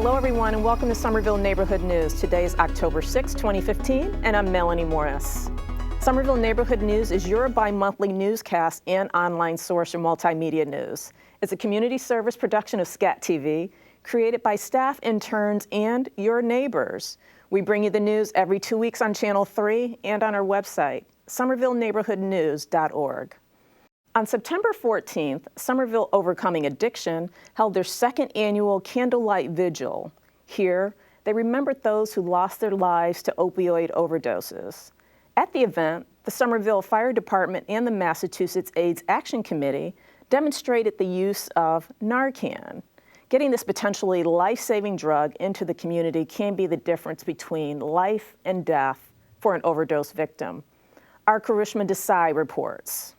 Hello everyone and welcome to Somerville Neighborhood News. Today is October 6, 2015 and I'm Melanie Morris. Somerville Neighborhood News is your bi-monthly newscast and online source for multimedia news. It's a community service production of SCAT TV, created by staff, interns, and your neighbors. We bring you the news every 2 weeks on Channel 3 and on our website, somervilleneighborhoodnews.org. On September 14th, Somerville Overcoming Addiction held their second annual Candlelight Vigil. Here, they remembered those who lost their lives to opioid overdoses. At the event, the Somerville Fire Department and the Massachusetts AIDS Action Committee demonstrated the use of Narcan. Getting this potentially life-saving drug into the community can be the difference between life and death for an overdose victim. Our Karishma Desai reports.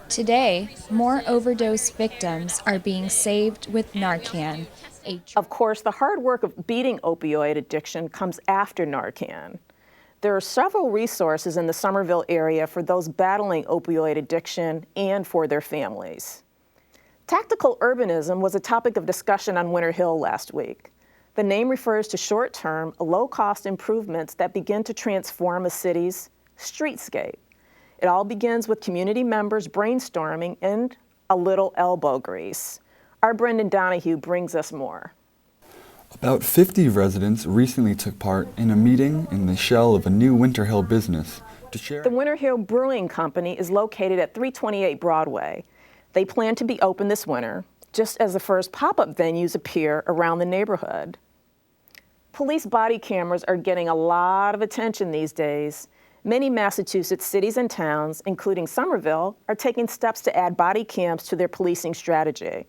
Today, more overdose victims are being saved with Narcan. Of course, the hard work of beating opioid addiction comes after Narcan. There are several resources in the Somerville area for those battling opioid addiction and for their families. Tactical urbanism was a topic of discussion on Winter Hill last week. The name refers to short-term, low-cost improvements that begin to transform a city's streetscape. It all begins with community members brainstorming and a little elbow grease. Our Brendan Donahue brings us more. About 50 residents recently took part in a meeting in the shell of a new Winter Hill business to share. The Winter Hill Brewing Company is located at 328 Broadway. They plan to be open this winter, just as the first pop-up venues appear around the neighborhood. Police body cameras are getting a lot of attention these days. Many Massachusetts cities and towns, including Somerville, are taking steps to add body cams to their policing strategy.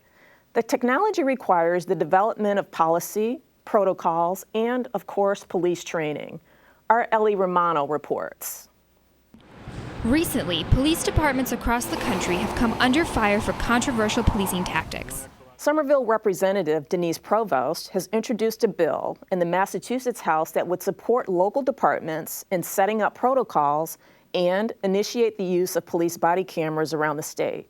The technology requires the development of policy, protocols, and, of course, police training. Our Ellie Romano reports. Recently, police departments across the country have come under fire for controversial policing tactics. Somerville Representative Denise Provost has introduced a bill in the Massachusetts House that would support local departments in setting up protocols and initiate the use of police body cameras around the state.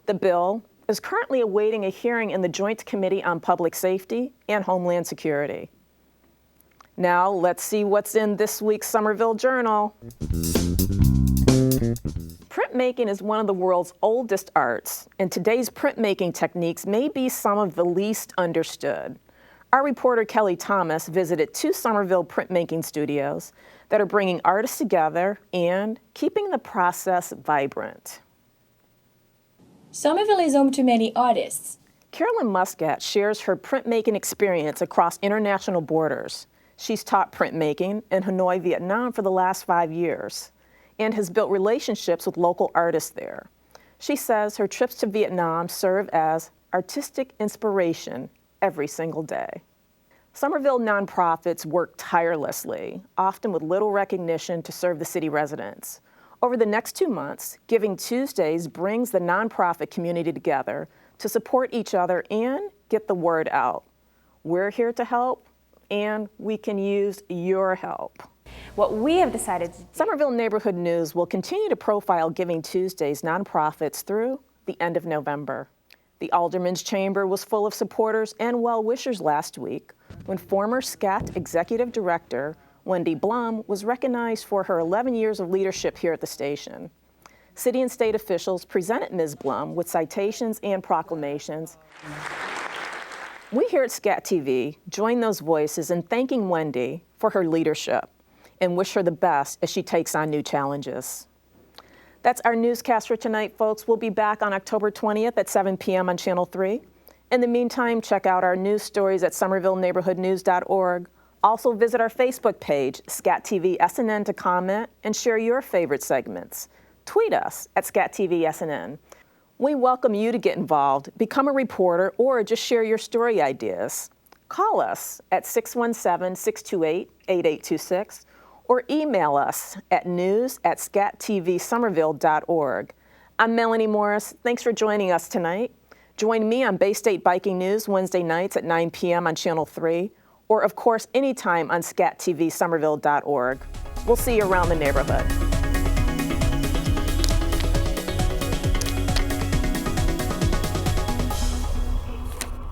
The bill is currently awaiting a hearing in the Joint Committee on Public Safety and Homeland Security. Now let's see what's in this week's Somerville Journal. Printmaking is one of the world's oldest arts, and today's printmaking techniques may be some of the least understood. Our reporter Kelly Thomas visited two Somerville printmaking studios that are bringing artists together and keeping the process vibrant. Somerville is home to many artists. Carolyn Muscat shares her printmaking experience across international borders. She's taught printmaking in Hanoi, Vietnam for the last 5 years, and has built relationships with local artists there. She says her trips to Vietnam serve as artistic inspiration every single day. Somerville nonprofits work tirelessly, often with little recognition, to serve the city residents. Over the next 2 months, Giving Tuesdays brings the nonprofit community together to support each other and get the word out. We're here to help, and we can use your help. What we have decided to do. Somerville Neighborhood News will continue to profile Giving Tuesdays nonprofits through the end of November. The Alderman's Chamber was full of supporters and well-wishers last week when former SCAT Executive Director Wendy Blum was recognized for her 11 years of leadership here at the station. City and state officials presented Ms. Blum with citations and proclamations. We here at SCAT TV join those voices in thanking Wendy for her leadership and wish her the best as she takes on new challenges. That's our newscast for tonight, folks. We'll be back on October 20th at 7 p.m. on Channel 3. In the meantime, check out our news stories at somervilleneighborhoodnews.org. Also visit our Facebook page, SCAT TV SNN, to comment and share your favorite segments. Tweet us at SCAT TV SNN. We welcome you to get involved, become a reporter, or just share your story ideas. Call us at 617-628-8826 or email us at news@scatvsomerville.org. I'm Melanie Morris. Thanks for joining us tonight. Join me on Bay State Biking News Wednesday nights at 9 p.m. on Channel 3, or of course anytime on scatvsomerville.org. We'll see you around the neighborhood.